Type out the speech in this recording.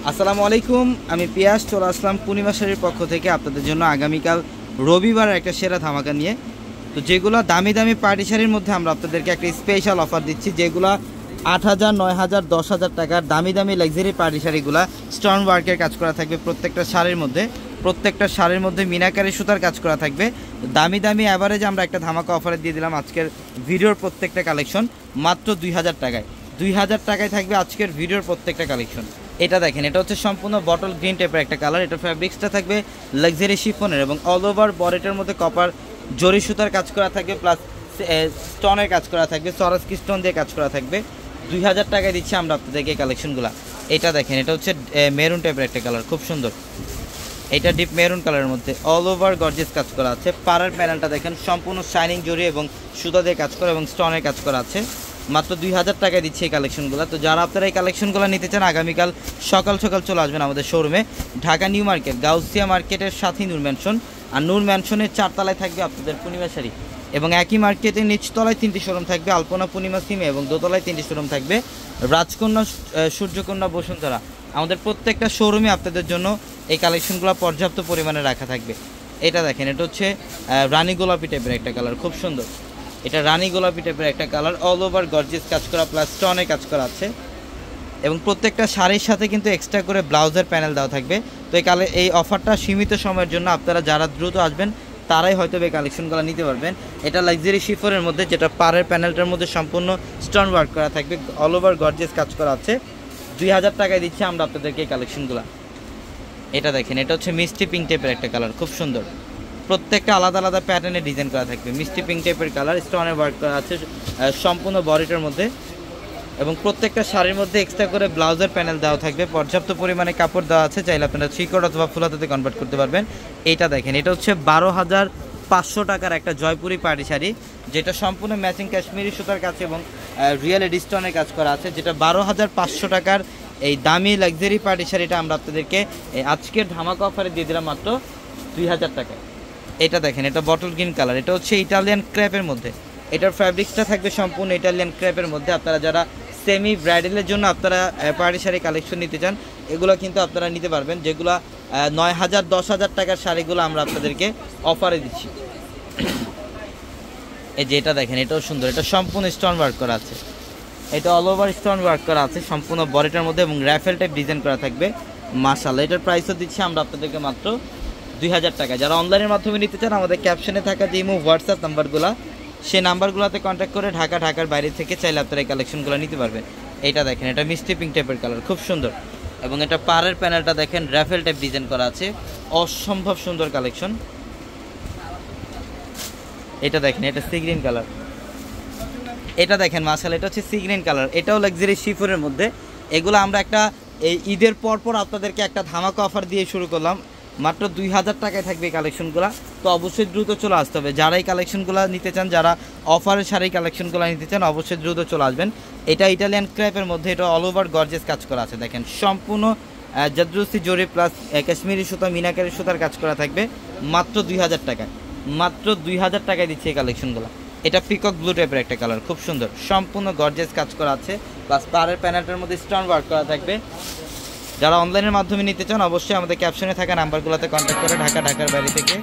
আসসালামু আলাইকুম, আমি পিয়াস চলে আসলাম পূর্ণিমা শাড়ির পক্ষ থেকে আপনাদের জন্য আগামীকাল রবিবার একটা সেরা ধামাকা নিয়ে। তো যেগুলো দামি দামি পার্টি শাড়ির মধ্যে আমরা আপনাদেরকে একটা স্পেশাল অফার দিচ্ছি, যেগুলো 8,000, 9,000, 10,000 টাকার দামি দামি লাক্সারি পার্টি শাড়িগুলো স্টোন ওয়ার্কের কাজ করা থাকবে। প্রত্যেকটা শাড়ির মধ্যে মিনাকারি সুতার কাজ করা থাকবে। দামি দামি অ্যাভারেজ আমরা একটা ধামাকা অফারে দিয়ে দিলাম আজকের ভিডিওর প্রত্যেকটা কালেকশন মাত্র 2,000 টাকায়। 2,000 টাকায় থাকবে আজকের ভিডিওর প্রত্যেকটা কালেকশন। এটা দেখেন, এটা হচ্ছে সম্পূর্ণ বটল গ্রিন টাইপের একটা কালার। এটা ফ্যাব্রিক্সটা থাকবে লাক্সারি শিফনের এবং অল ওভার বডিটার মধ্যে কপার জরি সুতার কাজ করা থাকবে, প্লাস স্টোনের কাজ করা থাকবে, সরাসকি স্টোন দিয়ে কাজ করা থাকবে। 2,000 টাকায় দিচ্ছি আমরা আপনাদেরকে এই কালেকশনগুলো। এটা দেখেন, এটা হচ্ছে মেরুন টাইপের একটা কালার, খুব সুন্দর। এটা ডিপ মেরুন কালারের মধ্যে অল ওভার গর্জিয়াস কাজ করা আছে। পাড়ার প্যানেলটা দেখেন সম্পূর্ণ শাইনিং জরি এবং সুতা দিয়ে কাজ করা এবং স্টোনের কাজ করা আছে। মাত্র 2,000 টাকায় দিচ্ছে এই কালেকশনগুলো। তো যারা আপনারা এই কালেকশনগুলো নিতে চান আগামীকাল সকাল সকাল চলে আসবেন আমাদের শোরুমে, ঢাকা নিউ মার্কেট, গাউসিয়া মার্কেটের সাথেই নূর ম্যানশন। আর নূর ম্যানশনের 4 তলায় থাকবে আপনাদের পূর্ণিমা শাড়ি, এবং একই মার্কেটের নিচতলায় 3টি শোরুম থাকবে, আলপনা পূর্ণিমা সিমে, এবং দোতলায় 3টি শোরুম থাকবে, রাজকন্যা, সূর্যকন্যা, বসুন্ধরা। আমাদের প্রত্যেকটা শোরুমে আপনাদের জন্য এই কালেকশনগুলো পর্যাপ্ত পরিমাণে রাখা থাকবে। এটা দেখেন, এটা হচ্ছে রানী গোলাপি টাইপের একটা কালার, খুব সুন্দর। এটা রানী গোলাপি টাইপের একটা কালার, অল ওভার গর্জিয়াস কাজ করা প্লাস স্টোনে কাজ করা আছে, এবং প্রত্যেকটা শাড়ির সাথে কিন্তু এক্সট্রা করে ব্লাউজের প্যানেল দেওয়া থাকবে। তো এই অফারটা সীমিত সময়ের জন্য, আপনারা যারা দ্রুত আসবেন তারাই হয়তো এই কালেকশনগুলো নিতে পারবেন। এটা লাক্সারি শিফনের মধ্যে, যেটা পাড়ের প্যানেলটার মধ্যে সম্পূর্ণ স্টোন ওয়ার্ক করা থাকবে, অল ওভার গর্জিয়াস কাজ করা আছে। 2,000 টাকায় দিচ্ছি আমরা আপনাদেরকে এই কালেকশনগুলো। এটা দেখেন, এটা হচ্ছে মিষ্টি পিঙ্ক টাইপের একটা কালার, খুব সুন্দর। প্রত্যেকটা আলাদা আলাদা প্যাটার্নে ডিজাইন করা থাকবে। মিষ্টি পিঙ্ক টাইপের কালার, স্টোনের ওয়ার্ক করা আছে সম্পূর্ণ বডিটার মধ্যে, এবং প্রত্যেকটা শাড়ির মধ্যে এক্সট্রা করে ব্লাউজের প্যানেল দেওয়া থাকবে। পর্যাপ্ত পরিমাণে কাপড় দেওয়া আছে, চাইলে আপনারা থ্রি-কোয়ার্টার অথবা ফুল হাতাতে কনভার্ট করতে পারবেন। এইটা দেখেন, এটা হচ্ছে 12,500 টাকার একটা জয়পুরি পার্টি শাড়ি, যেটা সম্পূর্ণ ম্যাচিং কাশ্মীরি সুতার কাজ এবং রিয়েল স্টোনের কাজ করা আছে, যেটা 12,500 টাকার এই দামি লাক্সারি পার্টি শাড়িটা আমরা আপনাদেরকে আজকের ধামাকা অফারে দিয়ে দিলাম মাত্র 2,000 টাকায়। এটা দেখেন, এটা বটল গ্রিন কালার, এটা হচ্ছে ইটালিয়ান ক্র্যাপের মধ্যে। এটার ফ্যাব্রিক্সটা থাকবে সম্পূর্ণ ইটালিয়ান ক্র্যাপের মধ্যে। আপনারা যারা সেমি ব্রাইডালের জন্য আপনারা পার্টি শাড়ি কালেকশন নিতে চান, এগুলো কিন্তু আপনারা নিতে পারবেন। যেগুলো 9,000, 10,000 টাকার শাড়িগুলো আমরা আপনাদেরকে অফারে দিচ্ছি। এই যে এটা দেখেন, এটাও সুন্দর, এটা সম্পূর্ণ স্টোন ওয়ার্ক করা আছে, এটা অল ওভার স্টোন ওয়ার্ক করা আছে সম্পূর্ণ বডিটার মধ্যে, এবং র্যাফেল টাইপ ডিজাইন করা থাকবে। মাশাআল্লাহ, এটার প্রাইসও দিচ্ছি আমরা আপনাদেরকে মাত্র 2,000 টাকা। যারা অনলাইনের মাধ্যমে নিতে চান, আমাদের ক্যাপশনে থাকা যে ইমো হোয়াটসঅ্যাপ নাম্বারগুলো, সেই নাম্বারগুলোতে কন্ট্যাক্ট করে ঢাকার বাইরে থেকে চাইলে আপনারা এই কালেকশনগুলো নিতে পারবেন। এইটা দেখেন, এটা মিষ্টি পিঙ্ক টাইপের কালার, খুব সুন্দর, এবং এটা পাড়ের প্যানেলটা দেখেন র্যাফেল টাইপ ডিজাইন করা আছে, অসম্ভব সুন্দর কালেকশন। এটা দেখেন, এটা সি গ্রিন কালার, এটা দেখেন মাশাআল্লাহ, এটা হচ্ছে সি গ্রিন কালার, এটাও লাক্সারি শিফনের মধ্যে। এগুলো আমরা একটা এই ঈদের পরপর আপনাদেরকে একটা ধামাকা অফার দিয়ে শুরু করলাম, মাত্র 2,000 টাকায় থাকবে এই কালেকশনগুলো। তো অবশ্যই দ্রুত চলে আসতে হবে যারা এই কালেকশনগুলো নিতে চান, যারা অফারের শাড়ি কালেকশনগুলো নিতে চান, অবশ্যই দ্রুত চলে আসবেন। এটা ইটালিয়ান ক্র্যাপের মধ্যে, এটা অল ওভার গর্জিয়াস কাজ করা আছে, দেখেন সম্পূর্ণ জাদ্রুসি জরি প্লাস কাশ্মীরি সুতা, মিনাকারি সুতার কাজ করা থাকবে মাত্র 2,000 টাকায়। মাত্র 2,000 টাকায় দিচ্ছে এই কালেকশনগুলো। এটা পিকক ব্লু টাইপের একটা কালার, খুব সুন্দর, সম্পূর্ণ গর্জিয়াস কাজ করা আছে, প্লাস পাড়ের প্যানেলটার মধ্যে স্টোন ওয়ার্ক করা থাকবে। যারা অনলাইনের মাধ্যমে নিতে চান, অবশ্যই আমাদের ক্যাপশনে থাকা নাম্বারগুলোতে কন্ট্যাক্ট করে ঢাকার বাইরে থেকে